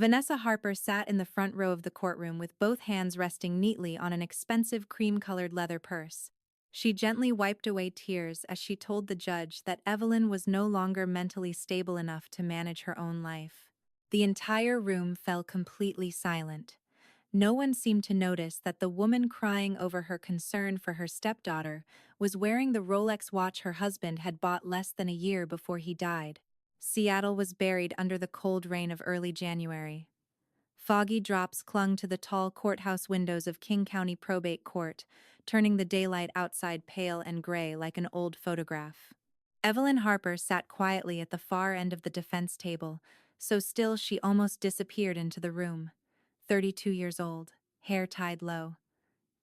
Vanessa Harper sat in the front row of the courtroom with both hands resting neatly on an expensive cream-colored leather purse. She gently wiped away tears as she told the judge that Evelyn was no longer mentally stable enough to manage her own life. The entire room fell completely silent. No one seemed to notice that the woman crying over her concern for her stepdaughter was wearing the Rolex watch her husband had bought less than a year before he died. Seattle was buried under the cold rain of early January. Foggy drops clung to the tall courthouse windows of King County Probate Court, turning the daylight outside pale and gray like an old photograph. Evelyn Harper sat quietly at the far end of the defense table, so still she almost disappeared into the room. 32 years old, hair tied low.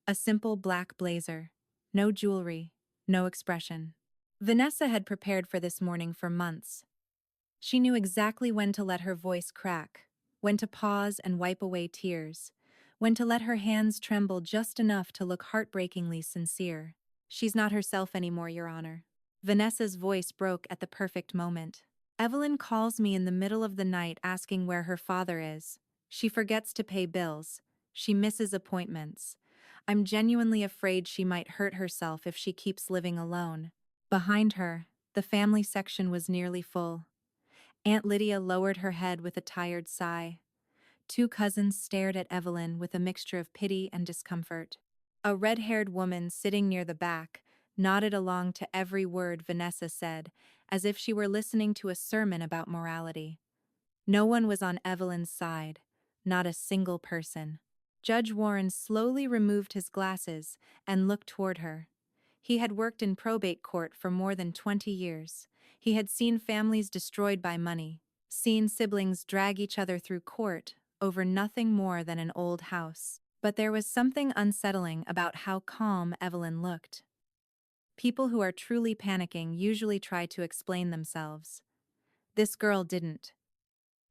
A simple black blazer. No jewelry, no expression. Vanessa had prepared for this morning for months. She knew exactly when to let her voice crack, when to pause and wipe away tears, when to let her hands tremble just enough to look heartbreakingly sincere. "She's not herself anymore, Your Honor." Vanessa's voice broke at the perfect moment. "Evelyn calls me in the middle of the night asking where her father is. She forgets to pay bills. She misses appointments. I'm genuinely afraid she might hurt herself if she keeps living alone." Behind her, the family section was nearly full. Aunt Lydia lowered her head with a tired sigh. Two cousins stared at Evelyn with a mixture of pity and discomfort. A red-haired woman sitting near the back nodded along to every word Vanessa said, as if she were listening to a sermon about morality. No one was on Evelyn's side, not a single person. Judge Warren slowly removed his glasses and looked toward her. He had worked in probate court for more than 20 years. He had seen families destroyed by money, seen siblings drag each other through court over nothing more than an old house. But there was something unsettling about how calm Evelyn looked. People who are truly panicking usually try to explain themselves. This girl didn't.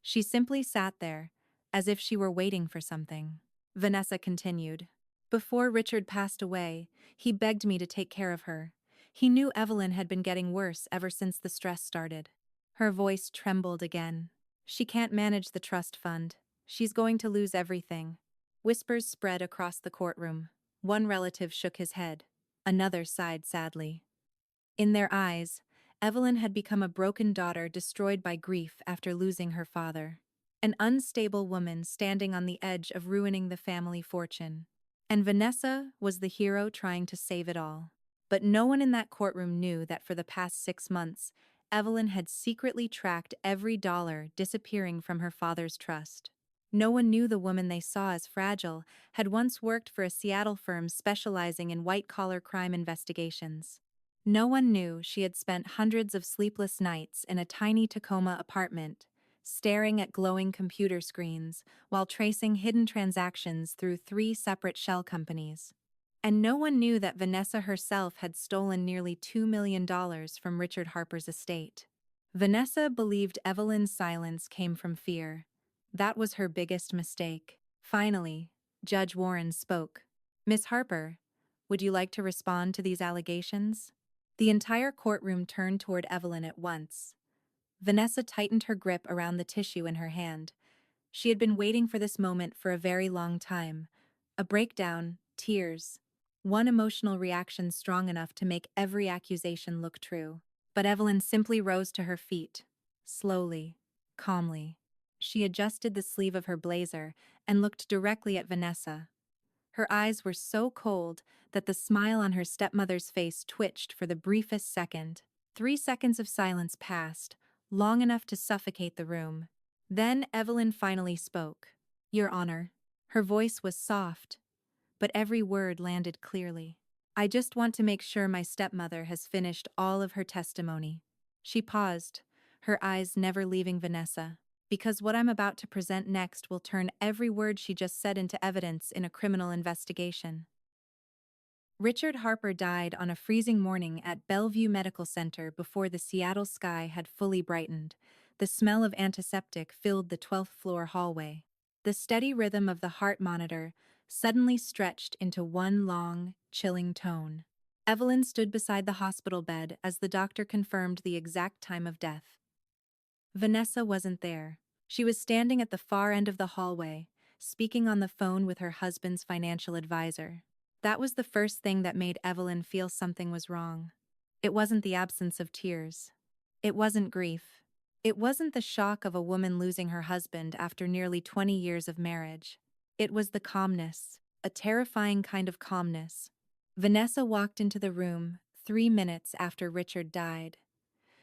She simply sat there, as if she were waiting for something. Vanessa continued. "Before Richard passed away, he begged me to take care of her. He knew Evelyn had been getting worse ever since the stress started." Her voice trembled again. "She can't manage the trust fund. She's going to lose everything." Whispers spread across the courtroom. One relative shook his head. Another sighed sadly. In their eyes, Evelyn had become a broken daughter destroyed by grief after losing her father. An unstable woman standing on the edge of ruining the family fortune. And Vanessa was the hero trying to save it all. But no one in that courtroom knew that for the past 6 months, Evelyn had secretly tracked every dollar disappearing from her father's trust. No one knew the woman they saw as fragile had once worked for a Seattle firm specializing in white-collar crime investigations. No one knew she had spent hundreds of sleepless nights in a tiny Tacoma apartment, staring at glowing computer screens while tracing hidden transactions through 3 separate shell companies. And no one knew that Vanessa herself had stolen nearly $2 million from Richard Harper's estate. Vanessa believed Evelyn's silence came from fear. That was her biggest mistake. Finally, Judge Warren spoke. "Miss Harper, would you like to respond to these allegations?" The entire courtroom turned toward Evelyn at once. Vanessa tightened her grip around the tissue in her hand. She had been waiting for this moment for a very long time. A breakdown, tears. One emotional reaction strong enough to make every accusation look true. But Evelyn simply rose to her feet. Slowly, calmly. She adjusted the sleeve of her blazer and looked directly at Vanessa. Her eyes were so cold that the smile on her stepmother's face twitched for the briefest second. 3 seconds of silence passed, long enough to suffocate the room. Then Evelyn finally spoke. "Your Honor." Her voice was soft, but every word landed clearly. "I just want to make sure my stepmother has finished all of her testimony." She paused, her eyes never leaving Vanessa. "Because what I'm about to present next will turn every word she just said into evidence in a criminal investigation." Richard Harper died on a freezing morning at Bellevue Medical Center before the Seattle sky had fully brightened. The smell of antiseptic filled the 12th floor hallway. The steady rhythm of the heart monitor suddenly stretched into one long, chilling tone. Evelyn stood beside the hospital bed as the doctor confirmed the exact time of death. Vanessa wasn't there. She was standing at the far end of the hallway, speaking on the phone with her husband's financial advisor. That was the first thing that made Evelyn feel something was wrong. It wasn't the absence of tears. It wasn't grief. It wasn't the shock of a woman losing her husband after nearly 20 years of marriage. It was the calmness, a terrifying kind of calmness. Vanessa walked into the room 3 minutes after Richard died.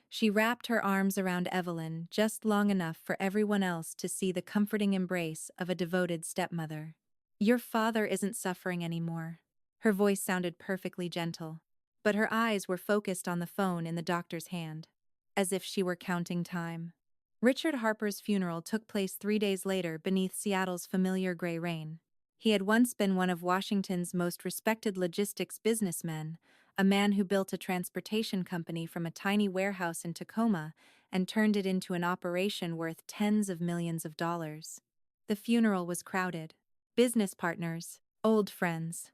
She wrapped her arms around Evelyn just long enough for everyone else to see the comforting embrace of a devoted stepmother. "Your father isn't suffering anymore." Her voice sounded perfectly gentle, but her eyes were focused on the phone in the doctor's hand, as if she were counting time. Richard Harper's funeral took place 3 days later beneath Seattle's familiar gray rain. He had once been one of Washington's most respected logistics businessmen, a man who built a transportation company from a tiny warehouse in Tacoma and turned it into an operation worth tens of millions of dollars. The funeral was crowded. Business partners, old friends,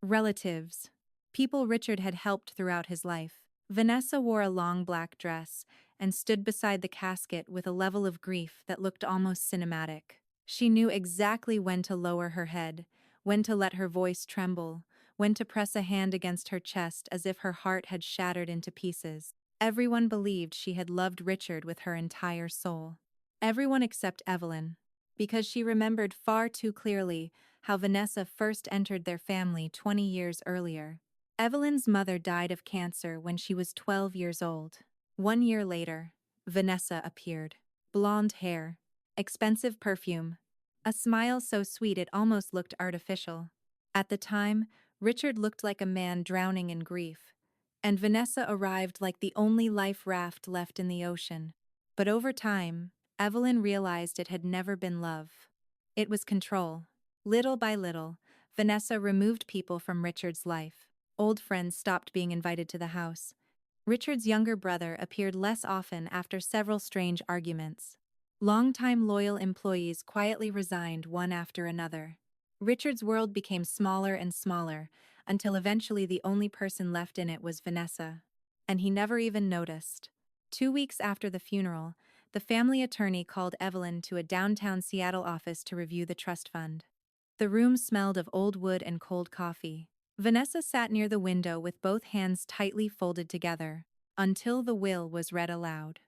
relatives, people Richard had helped throughout his life. Vanessa wore a long black dress and stood beside the casket with a level of grief that looked almost cinematic. She knew exactly when to lower her head, when to let her voice tremble, when to press a hand against her chest as if her heart had shattered into pieces. Everyone believed she had loved Richard with her entire soul. Everyone except Evelyn, because she remembered far too clearly how Vanessa first entered their family 20 years earlier. Evelyn's mother died of cancer when she was 12 years old. 1 year later, Vanessa appeared. Blonde hair, expensive perfume, a smile so sweet it almost looked artificial. At the time, Richard looked like a man drowning in grief, and Vanessa arrived like the only life raft left in the ocean. But over time, Evelyn realized it had never been love. It was control. Little by little, Vanessa removed people from Richard's life. Old friends stopped being invited to the house. Richard's younger brother appeared less often after several strange arguments. Longtime loyal employees quietly resigned one after another. Richard's world became smaller and smaller, until eventually the only person left in it was Vanessa. And he never even noticed. 2 weeks after the funeral, the family attorney called Evelyn to a downtown Seattle office to review the trust fund. The room smelled of old wood and cold coffee. Vanessa sat near the window with both hands tightly folded together, until the will was read aloud.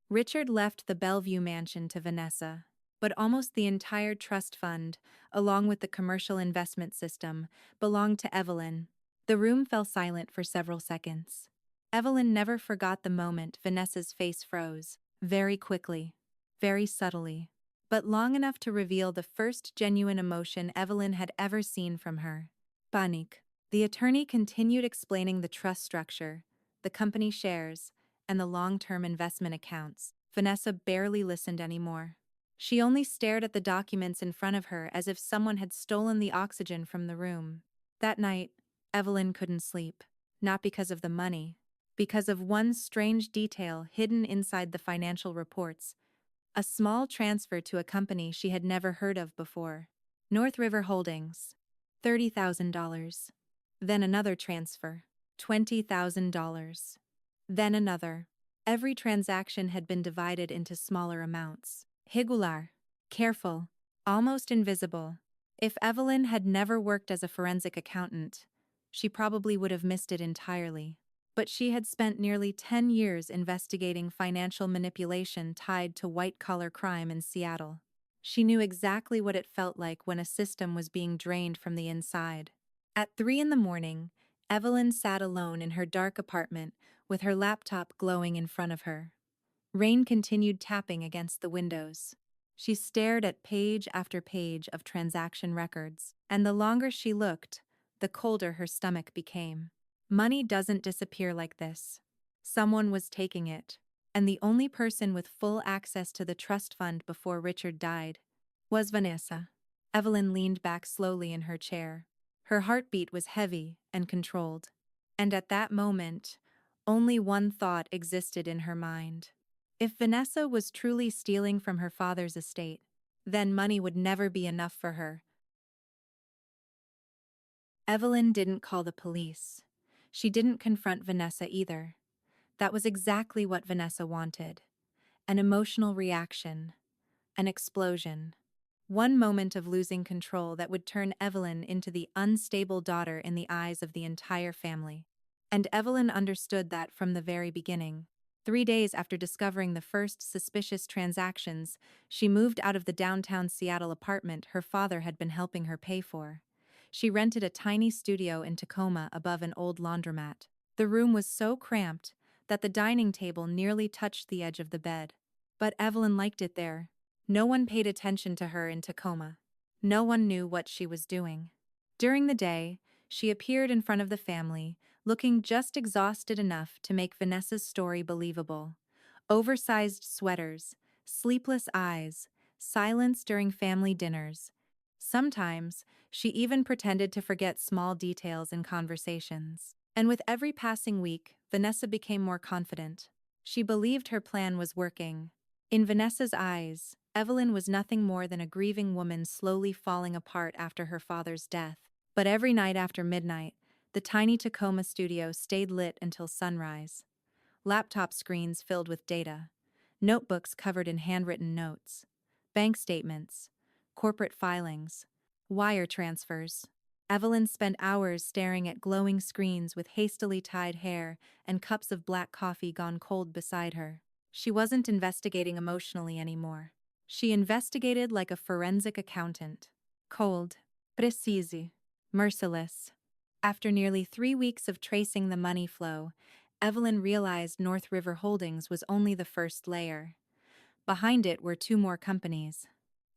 Richard left the Bellevue mansion to Vanessa, but almost the entire trust fund, along with the commercial investment system, belonged to Evelyn. The room fell silent for several seconds. Evelyn never forgot the moment Vanessa's face froze, very quickly, very subtly, but long enough to reveal the first genuine emotion Evelyn had ever seen from her: panic. The attorney continued explaining the trust structure, the company shares, and the long-term investment accounts. Vanessa barely listened anymore. She only stared at the documents in front of her as if someone had stolen the oxygen from the room. That night, Evelyn couldn't sleep. Not because of the money, because of one strange detail hidden inside the financial reports: a small transfer to a company she had never heard of before. North River Holdings. $30,000. Then another transfer. $20,000. Then another. Every transaction had been divided into smaller amounts. Regular. Careful. Almost invisible. If Evelyn had never worked as a forensic accountant, she probably would have missed it entirely. But she had spent nearly 10 years investigating financial manipulation tied to white-collar crime in Seattle. She knew exactly what it felt like when a system was being drained from the inside. At 3 in the morning, Evelyn sat alone in her dark apartment with her laptop glowing in front of her. Rain continued tapping against the windows. She stared at page after page of transaction records, and the longer she looked, the colder her stomach became. Money doesn't disappear like this. Someone was taking it, and the only person with full access to the trust fund before Richard died was Vanessa. Evelyn leaned back slowly in her chair. Her heartbeat was heavy and controlled, and at that moment, only one thought existed in her mind. If Vanessa was truly stealing from her father's estate, then money would never be enough for her. Evelyn didn't call the police. She didn't confront Vanessa either. That was exactly what Vanessa wanted: an emotional reaction, An explosion. One moment of losing control that would turn Evelyn into the unstable daughter in the eyes of the entire family. And Evelyn understood that from the very beginning. 3 days after discovering the first suspicious transactions, she moved out of the downtown Seattle apartment her father had been helping her pay for. She rented a tiny studio in Tacoma above an old laundromat. The room was so cramped that the dining table nearly touched the edge of the bed. But Evelyn liked it there. No one paid attention to her in Tacoma. No one knew what she was doing. During the day, she appeared in front of the family, looking just exhausted enough to make Vanessa's story believable. Oversized sweaters, sleepless eyes, silence during family dinners. Sometimes, she even pretended to forget small details in conversations. And with every passing week, Vanessa became more confident. She believed her plan was working. In Vanessa's eyes, Evelyn was nothing more than a grieving woman slowly falling apart after her father's death. But every night after midnight, the tiny Tacoma studio stayed lit until sunrise. Laptop screens filled with data, notebooks covered in handwritten notes, bank statements, corporate filings, wire transfers. Evelyn spent hours staring at glowing screens with hastily tied hair and cups of black coffee gone cold beside her. She wasn't investigating emotionally anymore. She investigated like a forensic accountant. Cold, precise, merciless. After nearly 3 weeks of tracing the money flow, Evelyn realized North River Holdings was only the first layer. Behind it were two more companies: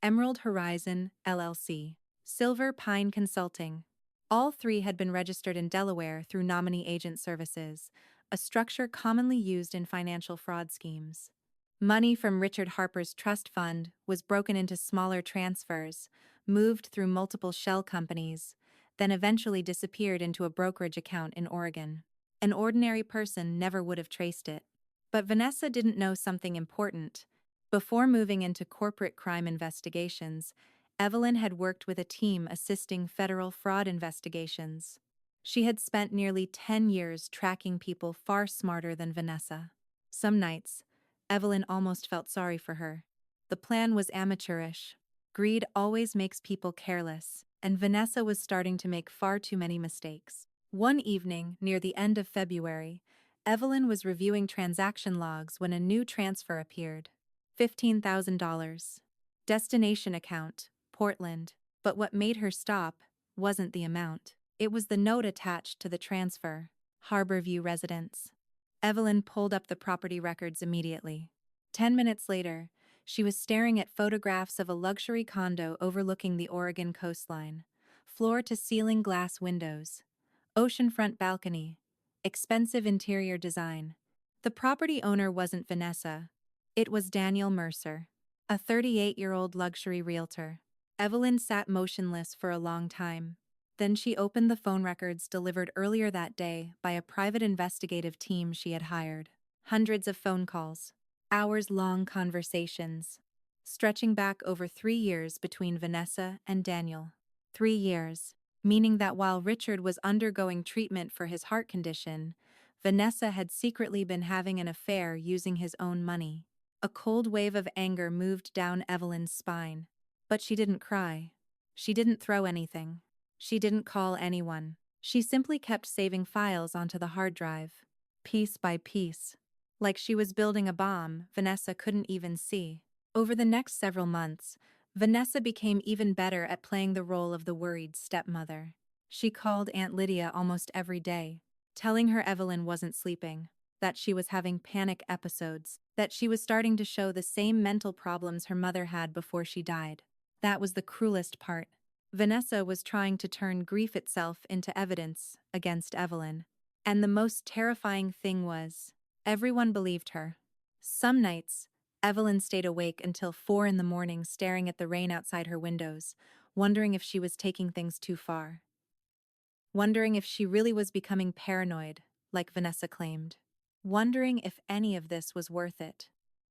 Emerald Horizon, LLC, Silver Pine Consulting. All three had been registered in Delaware through nominee agent services, a structure commonly used in financial fraud schemes. Money from Richard Harper's trust fund was broken into smaller transfers, moved through multiple shell companies, then eventually disappeared into a brokerage account in Oregon. An ordinary person never would have traced it. But Vanessa didn't know something important. Before moving into corporate crime investigations, Evelyn had worked with a team assisting federal fraud investigations. She had spent nearly 10 years tracking people far smarter than Vanessa. Some nights, Evelyn almost felt sorry for her. The plan was amateurish. Greed always makes people careless, and Vanessa was starting to make far too many mistakes. One evening, near the end of February, Evelyn was reviewing transaction logs when a new transfer appeared. $15,000. Destination account, Portland. But what made her stop wasn't the amount. It was the note attached to the transfer: Harborview Residence. Evelyn pulled up the property records immediately. 10 minutes later, she was staring at photographs of a luxury condo overlooking the Oregon coastline. Floor-to-ceiling glass windows, oceanfront balcony, expensive interior design. The property owner wasn't Vanessa. It was Daniel Mercer, a 38-year-old luxury realtor. Evelyn sat motionless for a long time. Then she opened the phone records delivered earlier that day by a private investigative team she had hired. Hundreds of phone calls, hours-long conversations, stretching back over 3 years between Vanessa and Daniel. 3 years, meaning that while Richard was undergoing treatment for his heart condition, Vanessa had secretly been having an affair using his own money. A cold wave of anger moved down Evelyn's spine. But she didn't cry. She didn't throw anything. She didn't call anyone. She simply kept saving files onto the hard drive, piece by piece. Like she was building a bomb Vanessa couldn't even see. Over the next several months, Vanessa became even better at playing the role of the worried stepmother. She called Aunt Lydia almost every day, telling her Evelyn wasn't sleeping, that she was having panic episodes, that she was starting to show the same mental problems her mother had before she died. That was the cruelest part. Vanessa was trying to turn grief itself into evidence against Evelyn. And the most terrifying thing was, everyone believed her. Some nights, Evelyn stayed awake until 4 in the morning staring at the rain outside her windows, wondering if she was taking things too far. Wondering if she really was becoming paranoid, like Vanessa claimed. Wondering if any of this was worth it.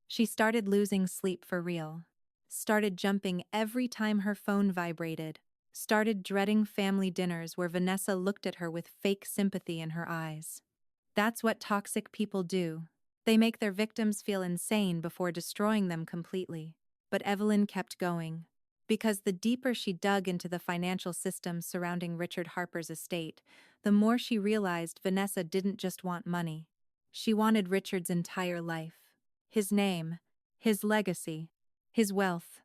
She started losing sleep for real. Started jumping every time her phone vibrated. Started dreading family dinners where Vanessa looked at her with fake sympathy in her eyes. That's what toxic people do. They make their victims feel insane before destroying them completely. but Evelyn kept going. Because the deeper she dug into the financial system surrounding Richard Harper's estate, the more she realized Vanessa didn't just want money. She wanted Richard's entire life. His name, his legacy, his wealth,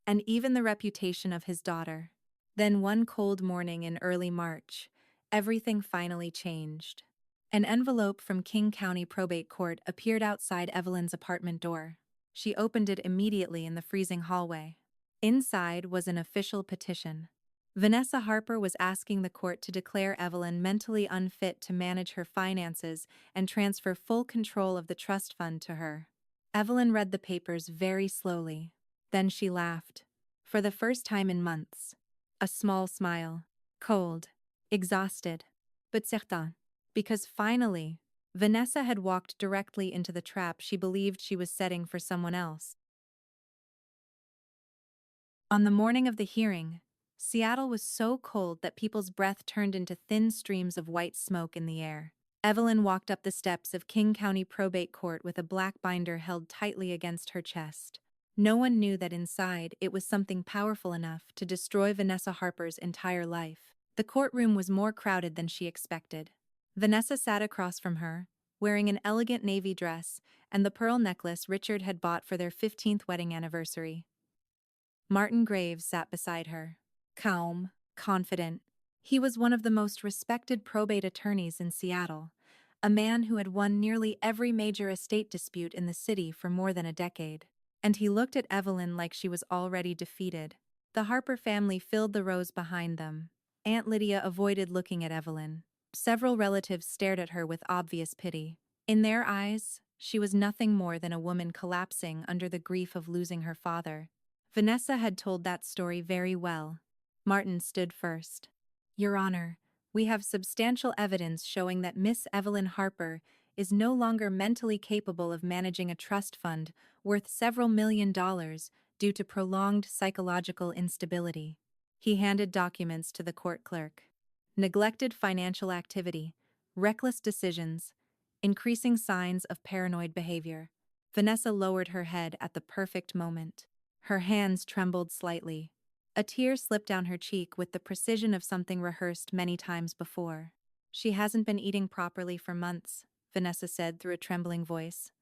and even the reputation of his daughter. Then one cold morning in early March, everything finally changed. An envelope from King County Probate Court appeared outside Evelyn's apartment door. She opened it immediately in the freezing hallway. Inside was an official petition. Vanessa Harper was asking the court to declare Evelyn mentally unfit to manage her finances and transfer full control of the trust fund to her. Evelyn read the papers very slowly. Then she laughed. For the first time in months. A small smile. Cold. Exhausted. But certain. Because finally, Vanessa had walked directly into the trap she believed she was setting for someone else. On the morning of the hearing, Seattle was so cold that people's breath turned into thin streams of white smoke in the air. Evelyn walked up the steps of King County Probate Court with a black binder held tightly against her chest. No one knew that inside it was something powerful enough to destroy Vanessa Harper's entire life. The courtroom was more crowded than she expected. Vanessa sat across from her, wearing an elegant navy dress and the pearl necklace Richard had bought for their 15th wedding anniversary. Martin Graves sat beside her. Calm, confident. He was one of the most respected probate attorneys in Seattle, a man who had won nearly every major estate dispute in the city for more than a decade. And he looked at Evelyn like she was already defeated. The Harper family filled the rows behind them. Aunt Lydia avoided looking at Evelyn. Several relatives stared at her with obvious pity. In their eyes, she was nothing more than a woman collapsing under the grief of losing her father. Vanessa had told that story very well. Martin stood first. Your Honor, we have substantial evidence showing that Miss Evelyn Harper is no longer mentally capable of managing a trust fund worth several $1,000,000 due to prolonged psychological instability. He handed documents to the court clerk. Neglected financial activity, reckless decisions, increasing signs of paranoid behavior. Vanessa lowered her head at the perfect moment. Her hands trembled slightly. A tear slipped down her cheek with the precision of something rehearsed many times before. She hasn't been eating properly for months, Vanessa said through a trembling voice.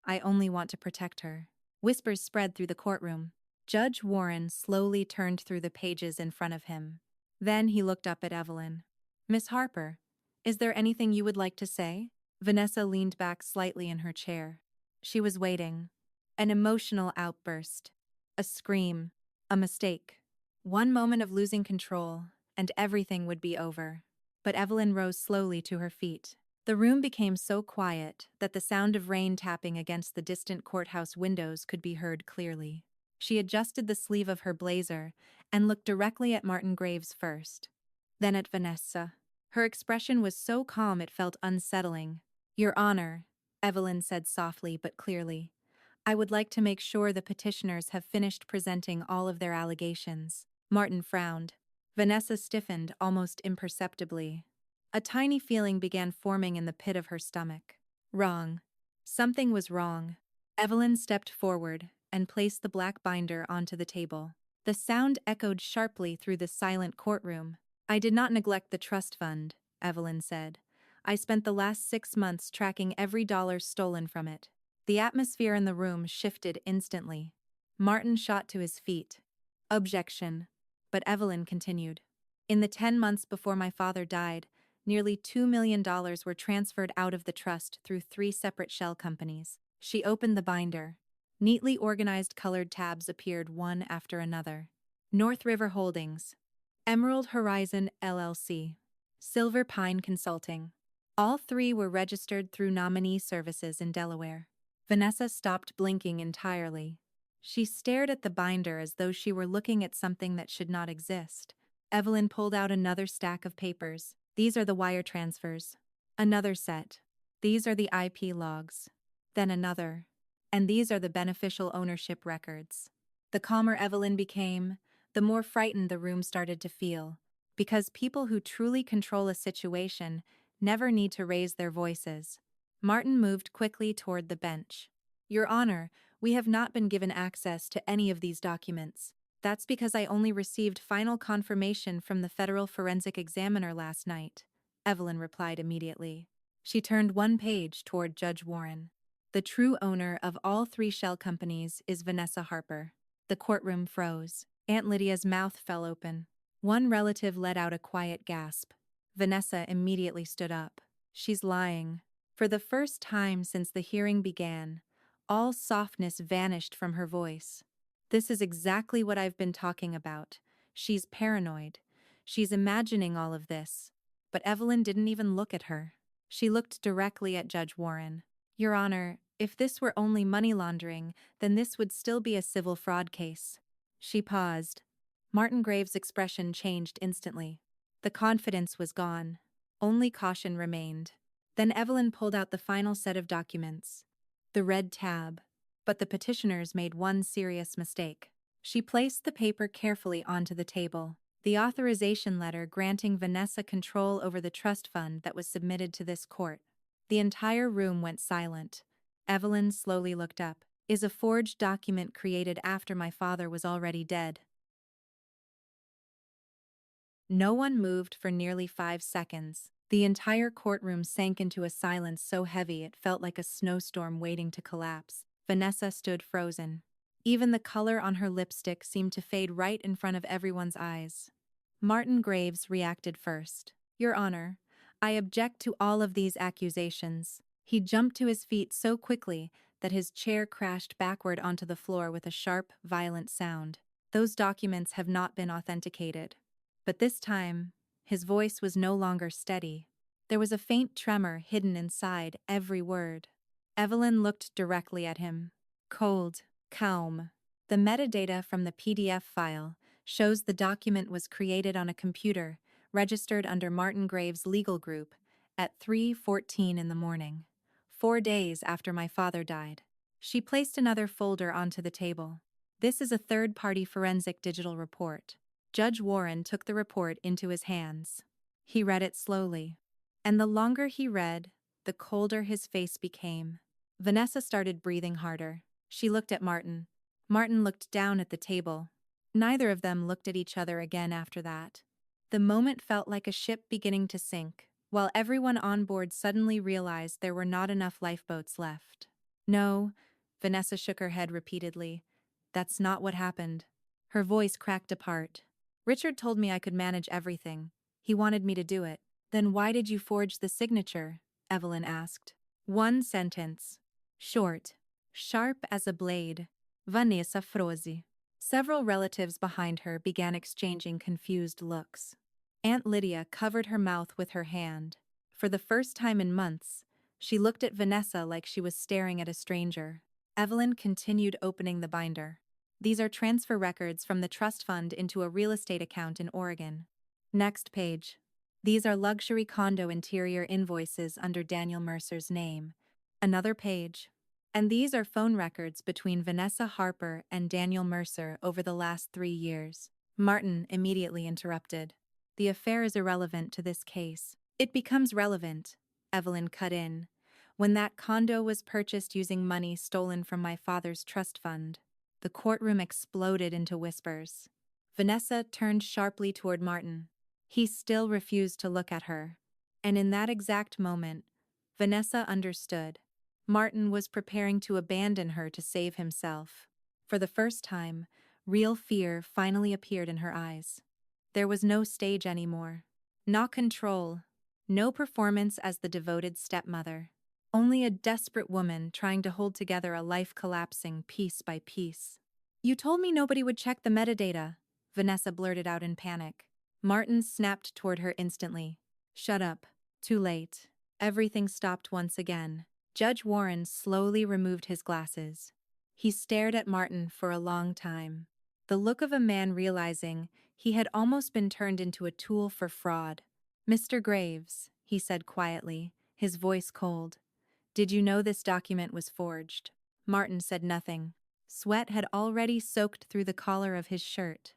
I only want to protect her. Whispers spread through the courtroom. Judge Warren slowly turned through the pages in front of him. Then he looked up at Evelyn. Miss Harper, is there anything you would like to say? Vanessa leaned back slightly in her chair. She was waiting. An emotional outburst. A scream. A mistake. One moment of losing control, and everything would be over. But Evelyn rose slowly to her feet. The room became so quiet that the sound of rain tapping against the distant courthouse windows could be heard clearly. She adjusted the sleeve of her blazer and looked directly at Martin Graves first. Then at Vanessa. Her expression was so calm it felt unsettling. Your Honor, Evelyn said softly but clearly. I would like to make sure the petitioners have finished presenting all of their allegations. Martin frowned. Vanessa stiffened almost imperceptibly. A tiny feeling began forming in the pit of her stomach. Wrong. Something was wrong. Evelyn stepped forward and placed the black binder onto the table. The sound echoed sharply through the silent courtroom. I did not neglect the trust fund, Evelyn said. I spent the last 6 months tracking every dollar stolen from it. The atmosphere in the room shifted instantly. Martin shot to his feet. Objection. But Evelyn continued. In the 10 months before my father died, nearly $2 million were transferred out of the trust through 3 separate shell companies. She opened the binder. Neatly organized colored tabs appeared one after another. North River Holdings, Emerald Horizon LLC, Silver Pine Consulting. All 3 were registered through nominee services in Delaware. Vanessa stopped blinking entirely. She stared at the binder as though she were looking at something that should not exist. Evelyn pulled out another stack of papers. These are the wire transfers. Another set. These are the IP logs. Then another. And these are the beneficial ownership records. The calmer Evelyn became, the more frightened the room started to feel. Because people who truly control a situation never need to raise their voices. Martin moved quickly toward the bench. Your Honor, We have not been given access to any of these documents. That's because I only received final confirmation from the federal forensic examiner last night, Evelyn replied immediately. She turned one page toward Judge Warren. The true owner of all three shell companies is Vanessa Harper. The courtroom froze. Aunt Lydia's mouth fell open. One relative let out a quiet gasp. Vanessa immediately stood up. She's lying. For the first time since the hearing began, all softness vanished from her voice. This is exactly what I've been talking about. She's paranoid. She's imagining all of this. But Evelyn didn't even look at her. She looked directly at Judge Warren. Your Honor, if this were only money laundering, then this would still be a civil fraud case. She paused. Martin Graves' expression changed instantly. The confidence was gone. Only caution remained. Then Evelyn pulled out the final set of documents. The red tab. But the petitioners made one serious mistake. She placed the paper carefully onto the table. The authorization letter granting Vanessa control over the trust fund that was submitted to this court. The entire room went silent. Evelyn slowly looked up. Is a forged document created after my father was already dead? No one moved for nearly 5 seconds. The entire courtroom sank into a silence so heavy it felt like a snowstorm waiting to collapse. Vanessa stood frozen. Even the color on her lipstick seemed to fade right in front of everyone's eyes. Martin Graves reacted first. Your Honor, I object to all of these accusations. He jumped to his feet so quickly that his chair crashed backward onto the floor with a sharp, violent sound. Those documents have not been authenticated. But this time, his voice was no longer steady. There was a faint tremor hidden inside every word. Evelyn looked directly at him. Cold, calm. The metadata from the PDF file shows the document was created on a computer registered under Martin Graves' legal group at 3:14 in the morning, 4 days after my father died. She placed another folder onto the table. This is a third-party forensic digital report. Judge Warren took the report into his hands. He read it slowly. And the longer he read, the colder his face became. Vanessa started breathing harder. She looked at Martin. Martin looked down at the table. Neither of them looked at each other again after that. The moment felt like a ship beginning to sink, while everyone on board suddenly realized there were not enough lifeboats left. No, Vanessa shook her head repeatedly. That's not what happened. Her voice cracked apart. Richard told me I could manage everything. He wanted me to do it. Then why did you forge the signature? Evelyn asked. One sentence. Short. Sharp as a blade. Vanessa Frozi. Several relatives behind her began exchanging confused looks. Aunt Lydia covered her mouth with her hand. For the first time in months, she looked at Vanessa like she was staring at a stranger. Evelyn continued opening the binder. These are transfer records from the trust fund into a real estate account in Oregon. Next page. These are luxury condo interior invoices under Daniel Mercer's name. Another page. And these are phone records between Vanessa Harper and Daniel Mercer over the last 3 years. Martin immediately interrupted. The affair is irrelevant to this case. It becomes relevant, Evelyn cut in, when that condo was purchased using money stolen from my father's trust fund. The courtroom exploded into whispers. Vanessa turned sharply toward Martin. He still refused to look at her. And in that exact moment, Vanessa understood. Martin was preparing to abandon her to save himself. For the first time, real fear finally appeared in her eyes. There was no stage anymore. Not control. No performance as the devoted stepmother. Only a desperate woman trying to hold together a life collapsing piece by piece. You told me nobody would check the metadata, Vanessa blurted out in panic. Martin snapped toward her instantly. Shut up. Too late. Everything stopped once again. Judge Warren slowly removed his glasses. He stared at Martin for a long time. The look of a man realizing he had almost been turned into a tool for fraud. Mr. Graves, he said quietly, his voice cold. Did you know this document was forged? Martin said nothing. Sweat had already soaked through the collar of his shirt.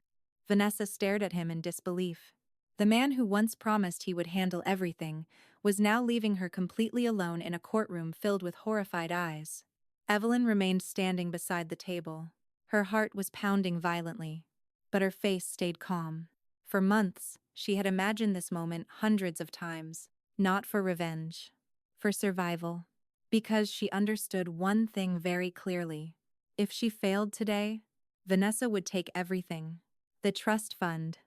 Vanessa stared at him in disbelief. The man who once promised he would handle everything was now leaving her completely alone in a courtroom filled with horrified eyes. Evelyn remained standing beside the table. Her heart was pounding violently, but her face stayed calm. For months, she had imagined this moment hundreds of times, not for revenge, for survival. Because she understood one thing very clearly. If she failed today, Vanessa would take everything. The trust fund,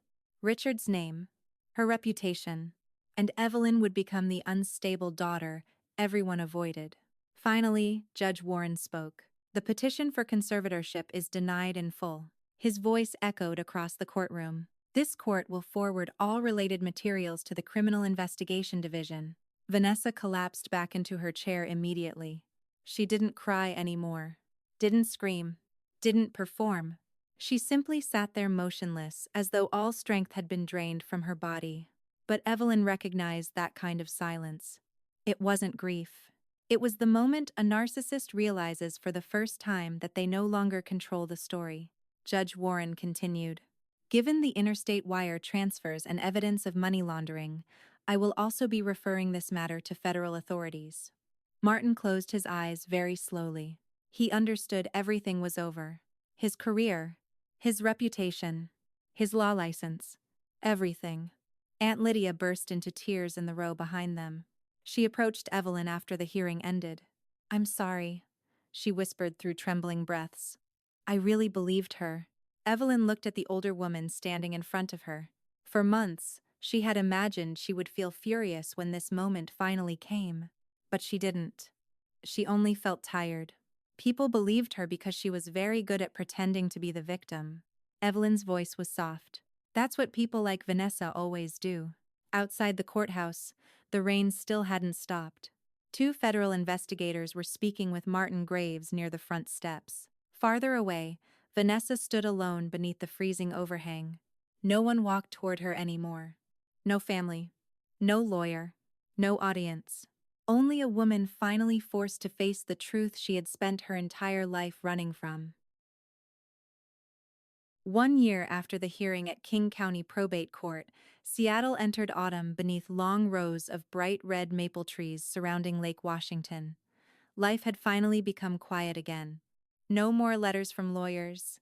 Richard's name, her reputation, and Evelyn would become the unstable daughter everyone avoided. Finally, Judge Warren spoke. The petition for conservatorship is denied in full. His voice echoed across the courtroom. This court will forward all related materials to the Criminal Investigation Division. Vanessa collapsed back into her chair immediately. She didn't cry anymore, didn't scream, didn't perform. She simply sat there motionless, as though all strength had been drained from her body. But Evelyn recognized that kind of silence. It wasn't grief. It was the moment a narcissist realizes for the first time that they no longer control the story. Judge Warren continued. Given the interstate wire transfers and evidence of money laundering, I will also be referring this matter to federal authorities. Martin closed his eyes very slowly. He understood everything was over. His career, his reputation, his law license, everything. Aunt Lydia burst into tears in the row behind them. She approached Evelyn after the hearing ended. "I'm sorry," she whispered through trembling breaths. "I really believed her." Evelyn looked at the older woman standing in front of her. For months, she had imagined she would feel furious when this moment finally came. But she didn't. She only felt tired. People believed her because she was very good at pretending to be the victim. Evelyn's voice was soft. That's what people like Vanessa always do. Outside the courthouse, the rain still hadn't stopped. Two federal investigators were speaking with Martin Graves near the front steps. Farther away, Vanessa stood alone beneath the freezing overhang. No one walked toward her anymore. No family. No lawyer. No audience. Only a woman finally forced to face the truth she had spent her entire life running from. 1 year after the hearing at King County Probate Court, Seattle entered autumn beneath long rows of bright red maple trees surrounding Lake Washington. Life had finally become quiet again. No more letters from lawyers.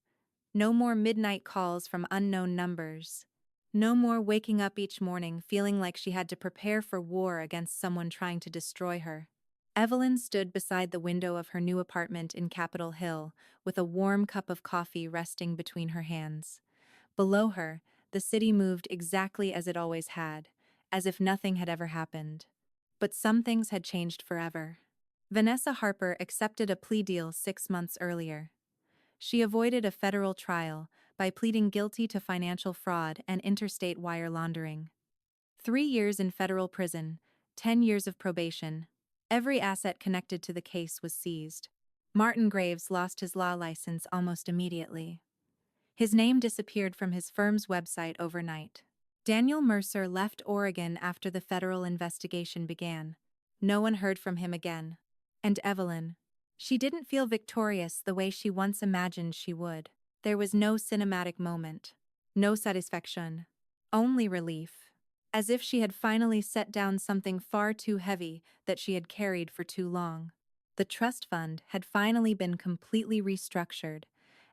No more midnight calls from unknown numbers. No more waking up each morning feeling like she had to prepare for war against someone trying to destroy her. Evelyn stood beside the window of her new apartment in Capitol Hill, with a warm cup of coffee resting between her hands. Below her, the city moved exactly as it always had, as if nothing had ever happened. But some things had changed forever. Vanessa Harper accepted a plea deal 6 months earlier. She avoided a federal trial by pleading guilty to financial fraud and interstate wire laundering. 3 years in federal prison, 10 years of probation. Every asset connected to the case was seized. Martin Graves lost his law license almost immediately. His name disappeared from his firm's website overnight. Daniel Mercer left Oregon after the federal investigation began. No one heard from him again. And Evelyn. She didn't feel victorious the way she once imagined she would. There was no cinematic moment. No satisfaction. Only relief. As if she had finally set down something far too heavy that she had carried for too long. The trust fund had finally been completely restructured.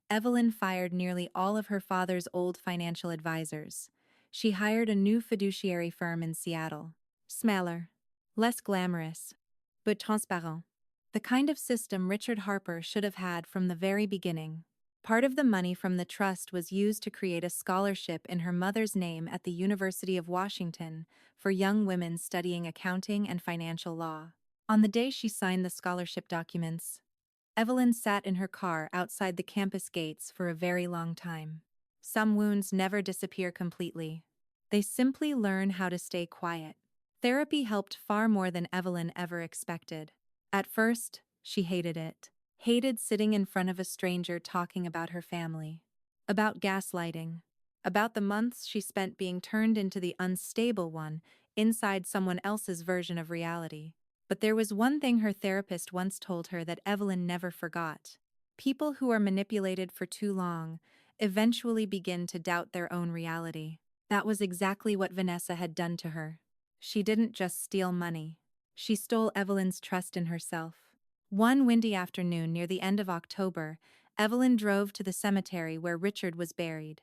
Evelyn fired nearly all of her father's old financial advisors. She hired a new fiduciary firm in Seattle. Smaller. Less glamorous. But transparent. The kind of system Richard Harper should have had from the very beginning. Part of the money from the trust was used to create a scholarship in her mother's name at the University of Washington for young women studying accounting and financial law. On the day she signed the scholarship documents, Evelyn sat in her car outside the campus gates for a very long time. Some wounds never disappear completely. They simply learn how to stay quiet. Therapy helped far more than Evelyn ever expected. At first, she hated it. Hated sitting in front of a stranger talking about her family. About gaslighting. About the months she spent being turned into the unstable one inside someone else's version of reality. But there was one thing her therapist once told her that Evelyn never forgot. People who are manipulated for too long eventually begin to doubt their own reality. That was exactly what Vanessa had done to her. She didn't just steal money. She stole Evelyn's trust in herself. One windy afternoon near the end of October, Evelyn drove to the cemetery where Richard was buried.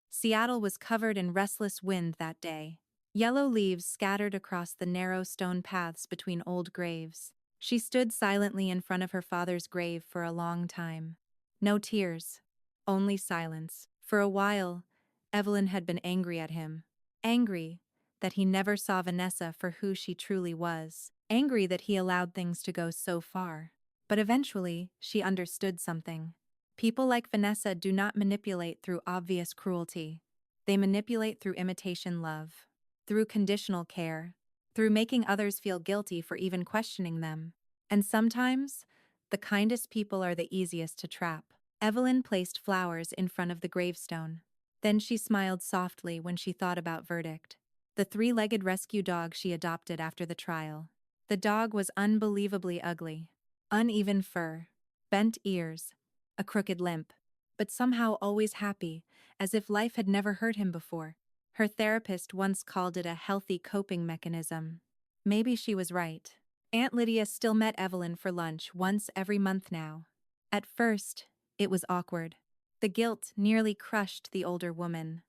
Seattle was covered in restless wind that day. Yellow leaves scattered across the narrow stone paths between old graves. She stood silently in front of her father's grave for a long time. No tears, only silence. For a while, Evelyn had been angry at him. Angry that he never saw Vanessa for who she truly was. Angry that he allowed things to go so far. But eventually, she understood something. People like Vanessa do not manipulate through obvious cruelty. They manipulate through imitation love, through conditional care, through making others feel guilty for even questioning them. And sometimes, the kindest people are the easiest to trap. Evelyn placed flowers in front of the gravestone. Then she smiled softly when she thought about verdict. The three-legged rescue dog she adopted after the trial. The dog was unbelievably ugly. Uneven fur, bent ears, a crooked limp, but somehow always happy, as if life had never hurt him before. Her therapist once called it a healthy coping mechanism. Maybe she was right. Aunt Lydia still met Evelyn for lunch once every month now. At first, it was awkward. The guilt nearly crushed the older woman.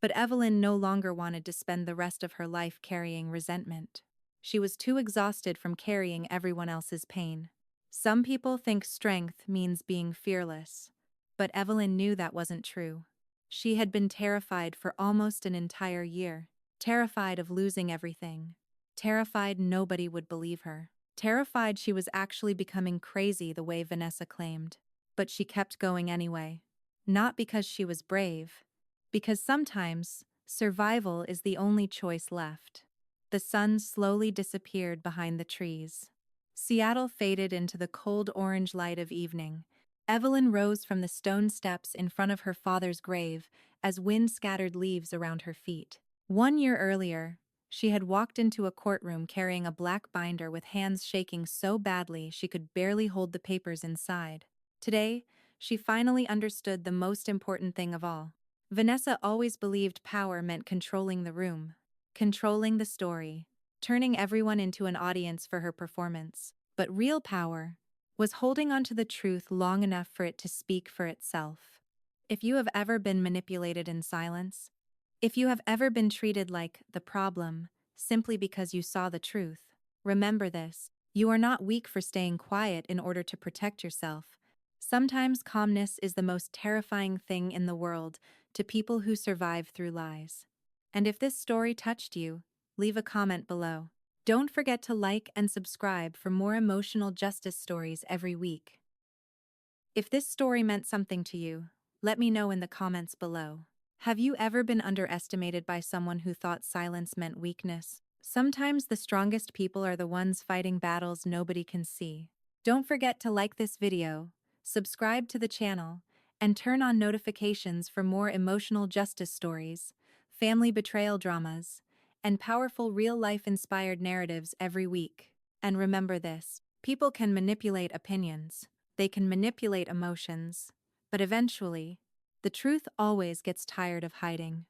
But Evelyn no longer wanted to spend the rest of her life carrying resentment. She was too exhausted from carrying everyone else's pain. Some people think strength means being fearless, but Evelyn knew that wasn't true. She had been terrified for almost an entire year, terrified of losing everything, terrified nobody would believe her, terrified she was actually becoming crazy the way Vanessa claimed. But she kept going anyway. Not because she was brave, because sometimes survival is the only choice left. The sun slowly disappeared behind the trees. Seattle faded into the cold orange light of evening. Evelyn rose from the stone steps in front of her father's grave as wind scattered leaves around her feet. 1 year earlier, she had walked into a courtroom carrying a black binder with hands shaking so badly she could barely hold the papers inside. Today, she finally understood the most important thing of all. Vanessa always believed power meant controlling the room, controlling the story, turning everyone into an audience for her performance. But real power was holding on to the truth long enough for it to speak for itself. If you have ever been manipulated in silence, if you have ever been treated like the problem simply because you saw the truth, remember this: you are not weak for staying quiet in order to protect yourself. Sometimes calmness is the most terrifying thing in the world to people who survive through lies. And if this story touched you, leave a comment below. Don't forget to like and subscribe for more emotional justice stories every week. If this story meant something to you, let me know in the comments below. Have you ever been underestimated by someone who thought silence meant weakness? Sometimes the strongest people are the ones fighting battles nobody can see. Don't forget to like this video, subscribe to the channel, and turn on notifications for more emotional justice stories, family betrayal dramas, and powerful real-life inspired narratives every week. And remember this: people can manipulate opinions, they can manipulate emotions, but eventually, the truth always gets tired of hiding.